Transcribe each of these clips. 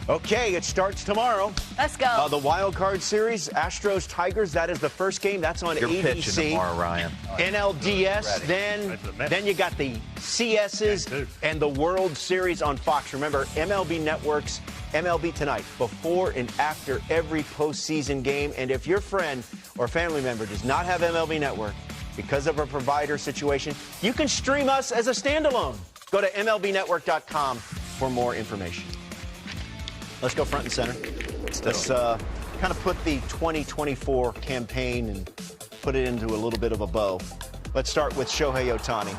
Okay, it starts tomorrow. Let's go. The Wild Card Series, Astros Tigers. That is the first game. That's on You're ABC. pitching tomorrow, Ryan. NLDS. Then you got the CSs and the World Series on Fox. Remember, MLB Network's MLB Tonight, before and after every postseason game. And if your friend or family member does not have MLB Network because of a provider situation, you can stream us as a standalone. Go to MLBnetwork.com for more information. Let's go front and center. Let's kind of put the 2024 campaign and put it into a little bit of a bow. Let's start with Shohei Ohtani.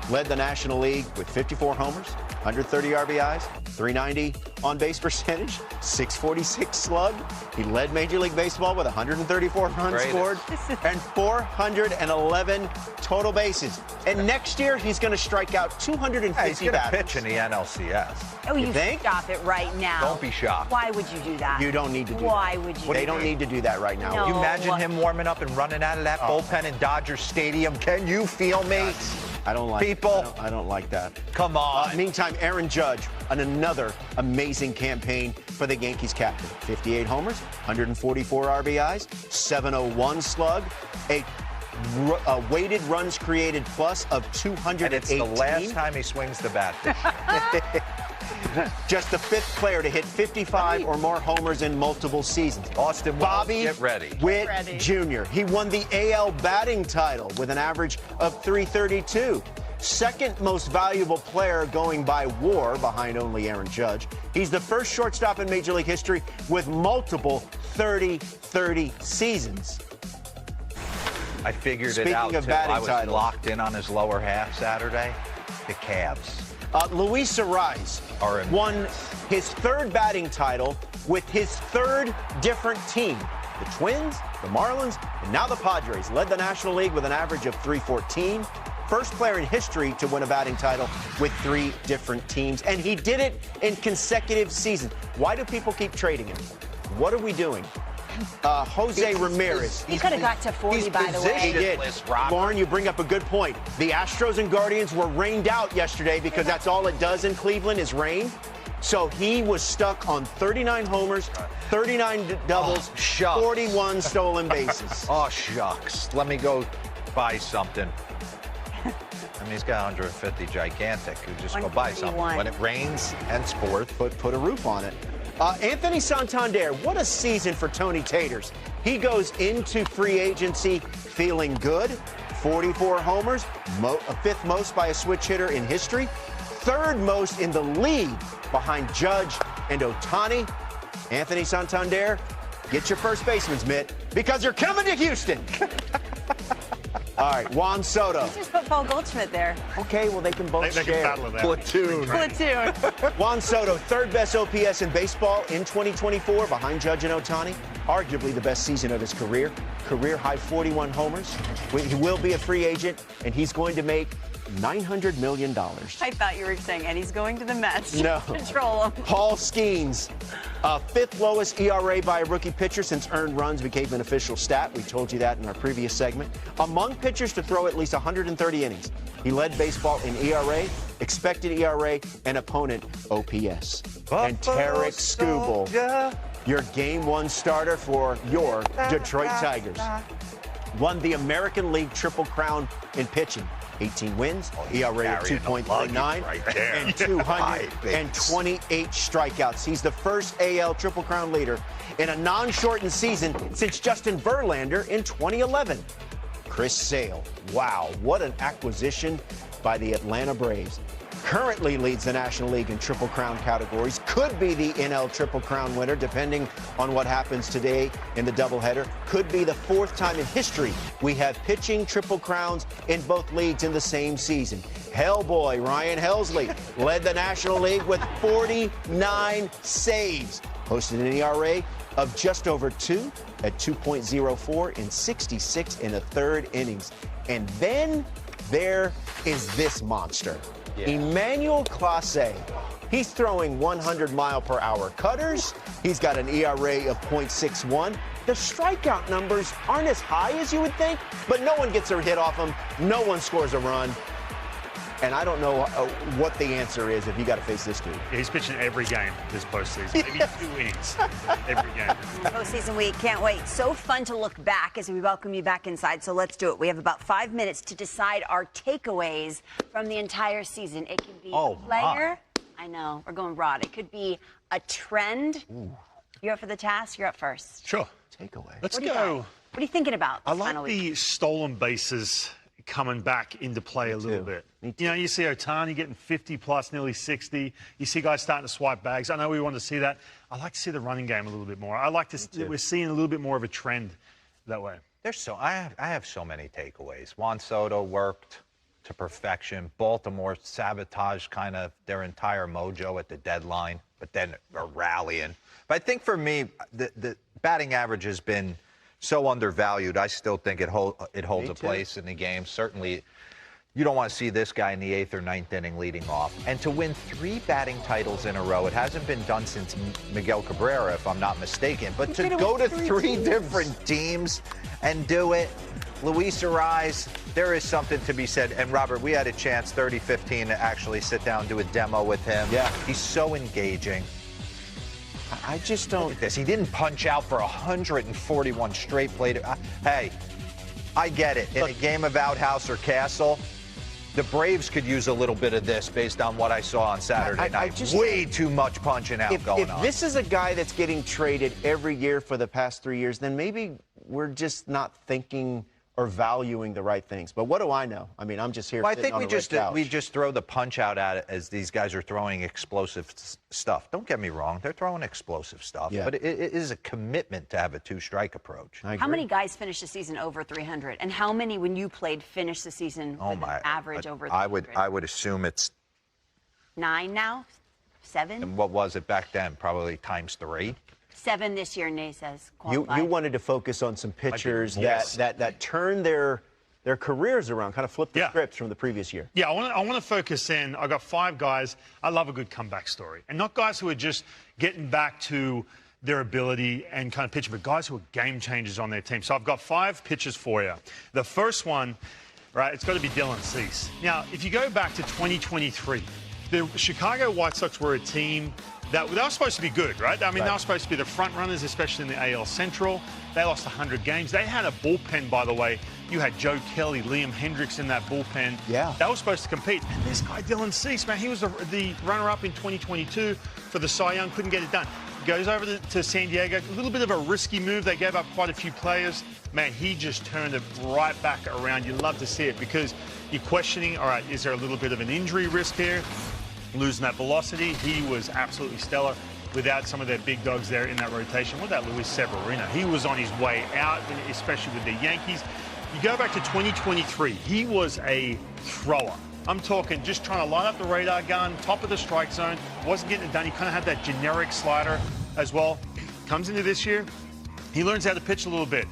Led the National League with 54 homers, 130 RBIs, 390 on-base percentage, 646 slug. He led Major League Baseball with 134 runs scored and 411 total bases. And next year, he's going to strike out 250 He's going to batters. pitch in the NLCS. Oh, you think? stop it right now. Don't be shocked. Why would you do that? You don't need to do Why that. would you? They don't need to do that right now. No. You imagine him warming up and running out of that bullpen in Dodger Stadium. Can you feel me? I don't like People. I don't like that. Come on. Meantime, Aaron Judge on another amazing campaign for the Yankees captain. 58 homers, 144 RBIs, 701 slug, a weighted runs created plus of 218. And it's the last time he swings the bat this year. Just the fifth player to hit 55 or more homers in multiple seasons. Austin Wells, Bobby get ready. Witt Jr. He won the AL batting title with an average of 332. Second most valuable player going by WAR behind only Aaron Judge. He's the first shortstop in Major League history with multiple 30-30 seasons. I figured Speaking it out, of too. batting I was titles. locked in on his lower half Saturday. The Cavs. Luis Ariz Are in won his third batting title with his third different team. The Twins, the Marlins, and now the Padres led the National League with an average of 314. First player in history to win a batting title with 3 different teams, and he did it in consecutive seasons. Why do people keep trading him? What are we doing? Jose Ramirez. He could have got to 40, by the way. He did. Lauren, you bring up a good point. The Astros and Guardians were rained out yesterday because that's all it does in Cleveland is rain. So he was stuck on 39 homers, 39 doubles, 41 stolen bases. Oh, shucks. Let me go buy something. I mean, he's got 150 gigantic. You just go buy something. When it rains, henceforth, put a roof on it. Anthony Santander, what a season for Tony Taters. He goes into free agency feeling good. 44 homers, 5th most by a switch hitter in history. 3rd most in the league behind Judge and Ohtani. Anthony Santander, get your first baseman's mitt because you're coming to Houston. All right, Juan Soto. You just put Paul Goldschmidt there. Okay, well, they can both share. They can battle that. platoon. Juan Soto, 3rd best OPS in baseball in 2024 behind Judge and Ohtani. Arguably the best season of his career. Career high 41 homers. He will be a free agent, and he's going to make $900 million. I thought you were saying, and he's going to the Mets. No. Control him. Paul Skeens, 5th lowest ERA by a rookie pitcher since earned runs became an official stat. We told you that in our previous segment. Among pitchers to throw at least 130 innings. He led baseball in ERA, expected ERA, and opponent OPS. And Tarek Skubal, your Game 1 starter for your Detroit Tigers, won the American League Triple Crown in pitching. 18 wins, ERA of 2.39, and 228 strikeouts. He's the first AL Triple Crown leader in a non-shortened season since Justin Verlander in 2011. Chris Sale, wow, what an acquisition by the Atlanta Braves. Currently leads the National League in Triple Crown categories. Could be the NL Triple Crown winner, depending on what happens today in the doubleheader. Could be the 4th time in history we have pitching Triple Crowns in both leagues in the same season. Hellboy Ryan Helsley led the National League with 49 saves. Posted an ERA of just over 2 at 2.04 in 66 in the 3rd innings. And then there is this monster. Emmanuel Clase. He's throwing 100-mile-per-hour cutters. He's got an ERA of .61. The strikeout numbers aren't as high as you would think, but no one gets a hit off him. No one scores a run. And I don't know what the answer is if you got to face this dude. Yeah, he's pitching every game this postseason. Maybe 2 innings every game. Postseason week, can't wait. So fun to look back as we welcome you back inside. So let's do it. We have about 5 minutes to decide our takeaways from the entire season. It could be a player. I know, we're going broad. It could be a trend. Ooh. You're up for the task. You're up first. Sure. Takeaway. Let's go. What are you thinking about this I like final week? the stolen bases coming back into play a little bit. You know, you see Otani getting 50 plus, nearly 60. You see guys starting to swipe bags. I know we want to see that. I like to see the running game a little bit more. I like to. We're seeing a little bit more of a trend that way. I have so many takeaways. Juan Soto worked to perfection. Baltimore sabotaged kind of their entire mojo at the deadline, but then are rallying. But I think for me, the batting average has been so undervalued. I still think it holds a place in the game. Certainly, you don't want to see this guy in the 8th or 9th inning leading off. And to win 3 batting titles in a row, it hasn't been done since Miguel Cabrera, if I'm not mistaken. But to go to 3 different teams and do it, Luis Ariz, there is something to be said. And Robert, we had a chance 30-15 to actually sit down and do a demo with him. Yeah. He's so engaging. I just don't. Look at this. He didn't punch out for 141 straight plate. Hey, I get it. In a game of outhouse or castle, the Braves could use a little bit of this based on what I saw on Saturday night. Way too much punching out going on. If this is a guy that's getting traded every year for the past 3 years, then maybe we're just not thinking or valuing the right things. But what do I know? I mean, I'm just here. Well, I sitting think on we just throw the punch out at it as these guys are throwing explosive stuff. Don't get me wrong; they're throwing explosive stuff, but it is a commitment to have a 2-strike approach. How many guys finished the season over 300, and how many, when you played, finished the season with an average over 300? I would assume it's 9 now, 7. And what was it back then? Probably times 3. 7 this year, Nate says. You wanted to focus on some pitchers that turn their careers around, kind of flip the scripts from the previous year. Yeah, I want to focus in. I got 5 guys. I love a good comeback story, and not guys who are just getting back to their ability and kind of pitching, but guys who are game changers on their team. So I've got 5 pitchers for you. The first one, right, it's got to be Dylan Cease. Now, if you go back to 2023, the Chicago White Sox were a team that they were supposed to be good, right? I mean, they were supposed to be the front runners, especially in the AL Central. They lost 100 games. They had a bullpen, by the way. You had Joe Kelly, Liam Hendricks in that bullpen. Yeah. They were supposed to compete. And this guy, Dylan Cease, man, he was the runner-up in 2022 for the Cy Young, couldn't get it done. Goes over to San Diego, a little bit of a risky move. They gave up quite a few players. Man, he just turned it right back around. You love to see it because you're questioning, all right, is there a little bit of an injury risk here? Losing that velocity, he was absolutely stellar without some of their big dogs there in that rotation. What about Luis Severino? He was on his way out, especially with the Yankees. You go back to 2023, he was a thrower. I'm talking just trying to line up the radar gun, top of the strike zone, wasn't getting it done. He kind of had that generic slider as well. Comes into this year, he learns how to pitch a little bit.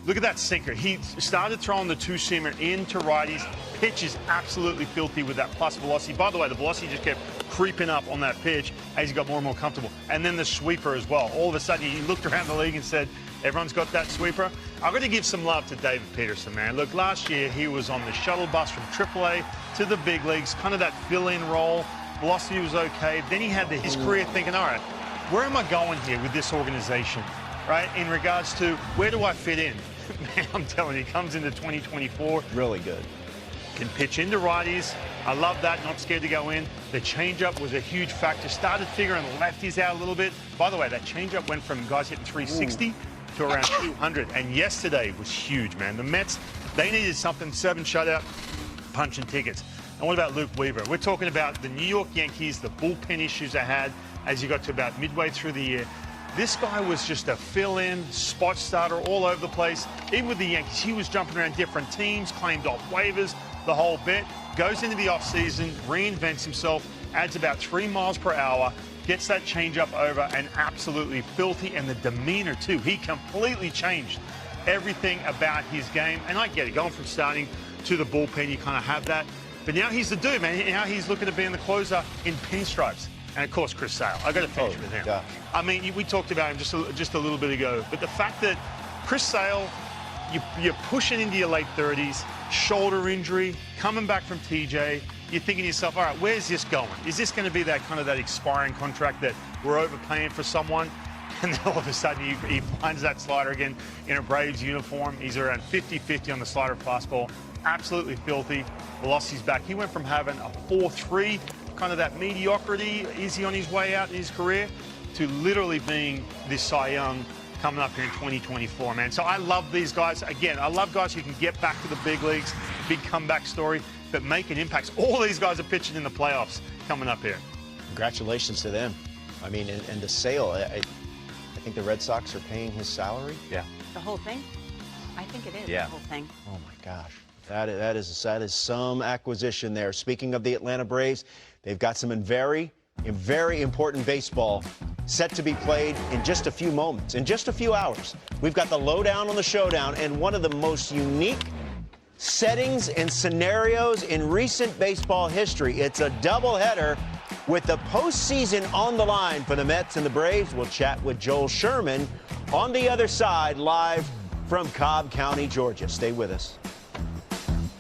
Look at that sinker. He started throwing the 2-seamer into righties. Pitch is absolutely filthy with that plus velocity. By the way, the velocity just kept creeping up on that pitch as he got more and more comfortable. And then the sweeper as well. All of a sudden, he looked around the league and said, everyone's got that sweeper. I've got to give some love to David Peterson, man. Look, last year, he was on the shuttle bus from AAA to the big leagues, kind of that fill-in role. Velocity was okay. Then he had his career thinking, all right, where am I going here with this organization, right, in regards to where do I fit in? Man, I'm telling you, he comes into 2024. Really good. Can pitch into righties. I love that, not scared to go in. The changeup was a huge factor. Started figuring lefties out a little bit. By the way, that changeup went from guys hitting 360 to around 200. And yesterday was huge, man. The Mets, they needed something, 7 shutout, punching tickets. And what about Luke Weaver? We're talking about the New York Yankees, the bullpen issues they had as you got to about midway through the year. This guy was just a fill-in, spot starter all over the place. Even with the Yankees, he was jumping around different teams, claimed off waivers, the whole bit. Goes into the offseason, reinvents himself, adds about 3 miles per hour, gets that changeup over, and absolutely filthy. And the demeanor, too. He completely changed everything about his game. And I get it, going from starting to the bullpen, you kind of have that. But now he's the dude, man. Now he's looking to be in the closer in pinstripes. And, of course, Chris Sale. I got to finish with him. Yeah. I mean, we talked about him just a little bit ago. But the fact that Chris Sale, you're pushing into your late 30s, shoulder injury, coming back from TJ, you're thinking to yourself, all right, where's this going? Is this going to be that kind of that expiring contract that we're overpaying for someone? And then all of a sudden he finds that slider again in a Braves uniform. He's around 50-50 on the slider fastball. Absolutely filthy. Velocity's back. He went from having a 4.3, kind of that mediocrity, is he on his way out in his career, to literally being this Cy Young coming up here in 2024, man. So I love these guys. Again, I love guys who can get back to the big leagues, big comeback story, but make an impact. All these guys are pitching in the playoffs coming up here. Congratulations to them. I mean, and to Sale, I think the Red Sox are paying his salary. Yeah. The whole thing? I think it is, Yeah. the whole thing. Oh, my gosh. That is some acquisition there. Speaking of the Atlanta Braves, they've got some very important baseball set to be played in just a few moments, in just a few hours. We've got the lowdown on the showdown and one of the most unique settings and scenarios in recent baseball history. It's a doubleheader with the postseason on the line for the Mets and the Braves. We'll chat with Joel Sherman on the other side, live from Cobb County, Georgia. Stay with us.